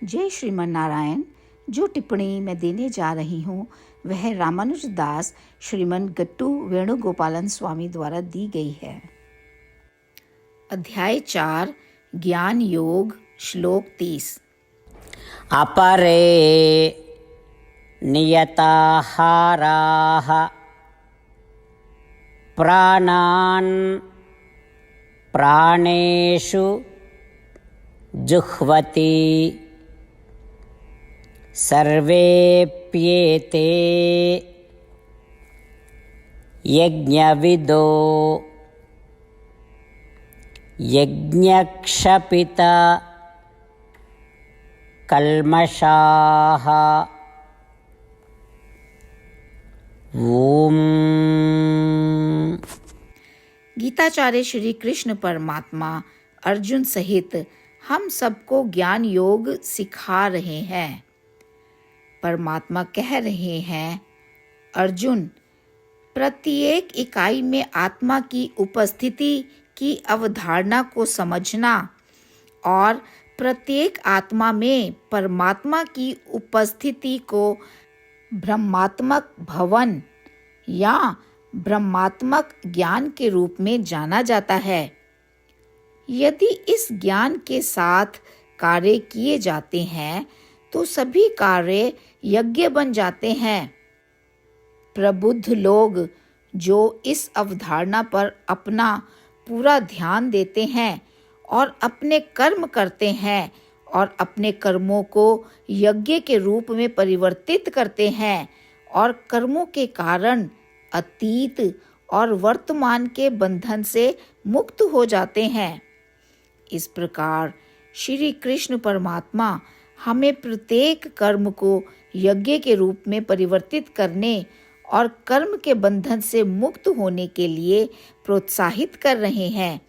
जय श्रीमन नारायण। जो टिप्पणी मैं देने जा रही हूँ वह रामानुज दास श्रीमन गट्टू वेणुगोपालन स्वामी द्वारा दी गई है। अध्याय 4 ज्ञान योग श्लोक 30। अपरे नियताहाराः प्राणान् प्राणेषु जुह्वति सर्वेप्येते यज्ञविदो यज्ञक्षपित कल्मषाः। ओम। गीताचार्य श्री कृष्ण परमात्मा अर्जुन सहित हम सबको ज्ञान योग सिखा रहे हैं। परमात्मा कह रहे हैं, अर्जुन, प्रत्येक इकाई में आत्मा की उपस्थिति की अवधारणा को समझना और प्रत्येक आत्मा में परमात्मा की उपस्थिति को ब्रह्मात्मक भवन या ब्रह्मात्मक ज्ञान के रूप में जाना जाता है। यदि इस ज्ञान के साथ कार्य किए जाते हैं तो सभी कार्य यज्ञ बन जाते हैं। प्रबुद्ध लोग जो इस अवधारणा पर अपना पूरा ध्यान देते हैं और अपने कर्म करते हैं और अपने कर्मों को यज्ञ के रूप में परिवर्तित करते हैं और कर्मों के कारण अतीत और वर्तमान के बंधन से मुक्त हो जाते हैं। इस प्रकार श्री कृष्ण परमात्मा हमें प्रत्येक कर्म को यज्ञ के रूप में परिवर्तित करने और कर्म के बंधन से मुक्त होने के लिए प्रोत्साहित कर रहे हैं।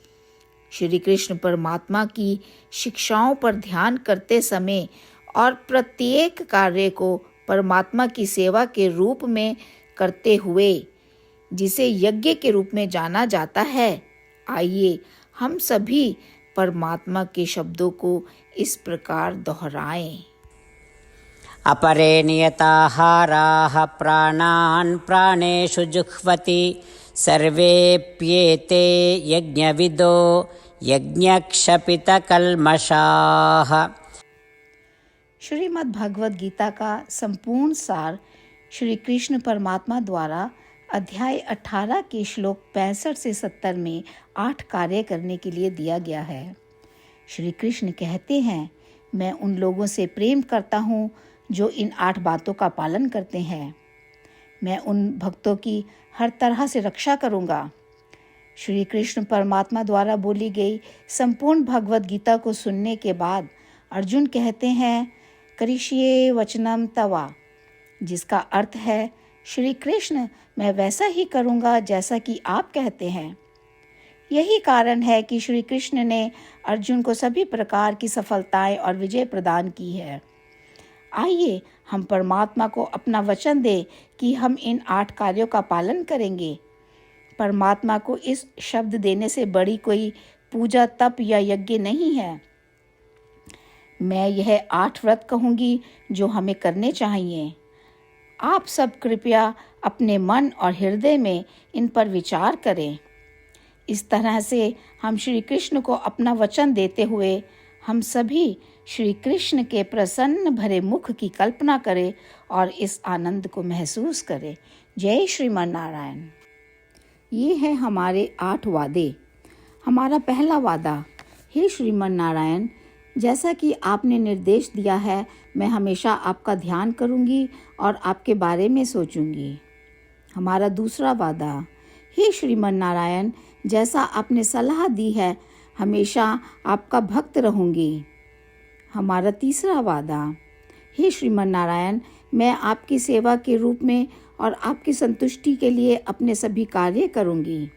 श्री कृष्ण परमात्मा की शिक्षाओं पर ध्यान करते समय और प्रत्येक कार्य को परमात्मा की सेवा के रूप में करते हुए, जिसे यज्ञ के रूप में जाना जाता है, आइए हम सभी परमात्मा के शब्दों को इस प्रकार दोहराएं। अपरे नियताहाराः प्राणान् प्राणेषु जुह्वति सर्वेप्येते यज्ञविदो यज्ञक्षपितकल्मषाः। श्रीमद् भगवद गीता का संपूर्ण सार श्री कृष्ण परमात्मा द्वारा अध्याय 18 के श्लोक 65 से 70 में 8 कार्य करने के लिए दिया गया है। श्री कृष्ण कहते हैं, मैं उन लोगों से प्रेम करता हूँ जो इन 8 बातों का पालन करते हैं। मैं उन भक्तों की हर तरह से रक्षा करूँगा। श्री कृष्ण परमात्मा द्वारा बोली गई संपूर्ण भगवद गीता को सुनने के बाद अर्जुन कहते हैं, करिष्ये वचनम तवा, जिसका अर्थ है, श्री कृष्ण, मैं वैसा ही करूँगा जैसा कि आप कहते हैं। यही कारण है कि श्री कृष्ण ने अर्जुन को सभी प्रकार की सफलताएं और विजय प्रदान की है। आइए हम परमात्मा को अपना वचन दें कि हम इन 8 कार्यों का पालन करेंगे। परमात्मा को इस शब्द देने से बड़ी कोई पूजा, तप या यज्ञ नहीं है। मैं यह 8 व्रत कहूँगी जो हमें करने चाहिए। आप सब कृपया अपने मन और हृदय में इन पर विचार करें। इस तरह से हम श्री कृष्ण को अपना वचन देते हुए हम सभी श्री कृष्ण के प्रसन्न भरे मुख की कल्पना करें और इस आनंद को महसूस करें। जय श्रीमन नारायण। ये है हमारे 8 वादे। हमारा पहला वादा, हे श्रीमन नारायण, जैसा कि आपने निर्देश दिया है, मैं हमेशा आपका ध्यान करूंगी और आपके बारे में सोचूंगी। हमारा दूसरा वादा, हे श्रीमन नारायण, जैसा आपने सलाह दी है, हमेशा आपका भक्त रहूंगी। हमारा तीसरा वादा, हे श्रीमन नारायण, मैं आपकी सेवा के रूप में और आपकी संतुष्टि के लिए अपने सभी कार्य करूंगी।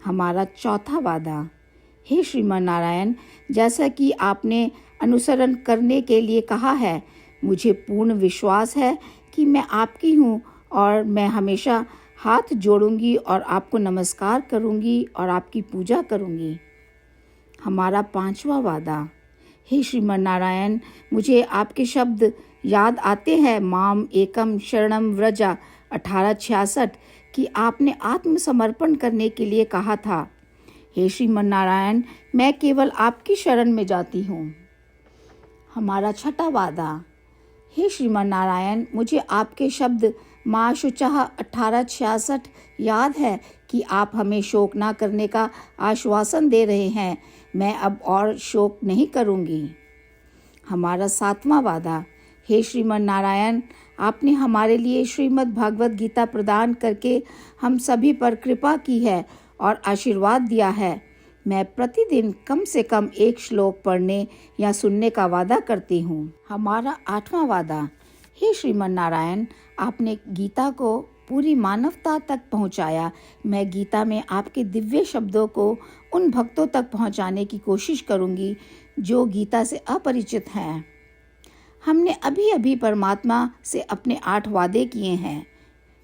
हमारा चौथा वादा, हे श्रीमन नारायण, जैसा कि आपने अनुसरण करने के लिए कहा है, मुझे पूर्ण विश्वास है कि मैं आपकी हूँ और मैं हमेशा हाथ जोड़ूंगी और आपको नमस्कार करूंगी और आपकी पूजा करूंगी। हमारा 5वां वादा, हे श्रीमन नारायण, मुझे आपके शब्द याद आते हैं, माम एकम शरणम व्रजा 1866, कि आपने आत्मसमर्पण करने के लिए कहा था। हे श्रीमन नारायण, मैं केवल आपकी शरण में जाती हूँ। हमारा छठा वादा। हे श्रीमन नारायण, मुझे आपके शब्द माँ शुचः 1866 याद है कि आप हमें शोक ना करने का आश्वासन दे रहे हैं। मैं अब और शोक नहीं करूँगी। हमारा सातवां वादा। हे श्रीमन नारायण, आपने हमारे लिए श्रीमद् भागवत गीता प्रदान करके हम सभी पर कृपा की है और आशीर्वाद दिया है। मैं प्रतिदिन कम से कम एक श्लोक पढ़ने या सुनने का वादा करती हूँ। हमारा आठवां वादा। हे श्रीमन नारायण, आपने गीता को पूरी मानवता तक पहुँचाया। मैं गीता में आपके दिव्य शब्दों को उन भक्तों तक पहुँचाने की कोशिश करूँगी जो गीता से अपरिचित हैं। हमने अभी अभी परमात्मा से अपने 8 वादे किए हैं।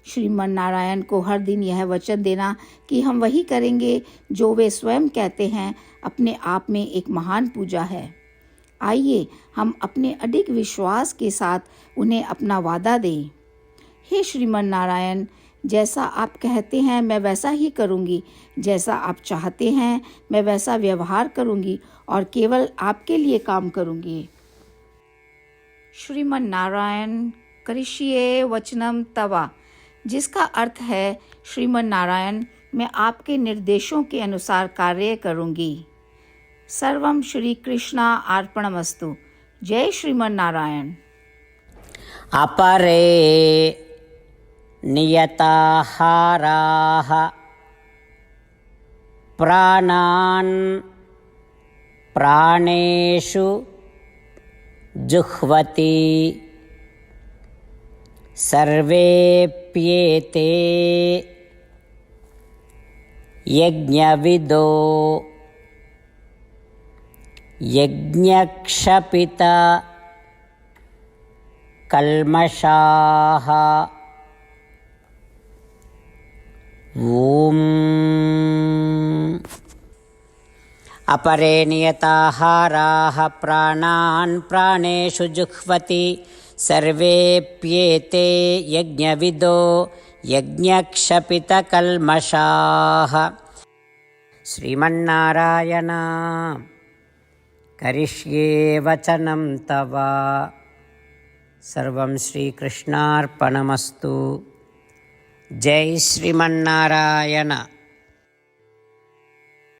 श्रीमन नारायण को हर दिन यह वचन देना कि हम वही करेंगे जो वे स्वयं कहते हैं, अपने आप में एक महान पूजा है। आइए हम अपने अडिग विश्वास के साथ उन्हें अपना वादा दें। हे श्रीमन नारायण, जैसा आप कहते हैं मैं वैसा ही करूँगी। जैसा आप चाहते हैं मैं वैसा व्यवहार करूँगी और केवल आपके लिए काम करूँगी। श्रीमन नारायण करिष्ये वचनम तवा, जिसका अर्थ है, श्रीमन नारायण, मैं आपके निर्देशों के अनुसार कार्य करूँगी। सर्वम श्री कृष्णा अर्पणमस्तु। जय श्रीमन नारायण। अपरे नियताहाराः प्राणान् प्राणेषु जुह्वति सर्वेप्येते यज्ञविदो यज्ञक्षपित कल्मषाः। ॐ अपरे नियताहाराः प्राणान् प्राणेषु जुह्वति सर्वेप्येते यज्ञविदो यज्ञक्षपितकल्मषाः। श्रीमन्नारायण करिष्ये वचनं तव। सर्वं श्रीकृष्णार्पणमस्तु। जय श्रीमन्नारायण।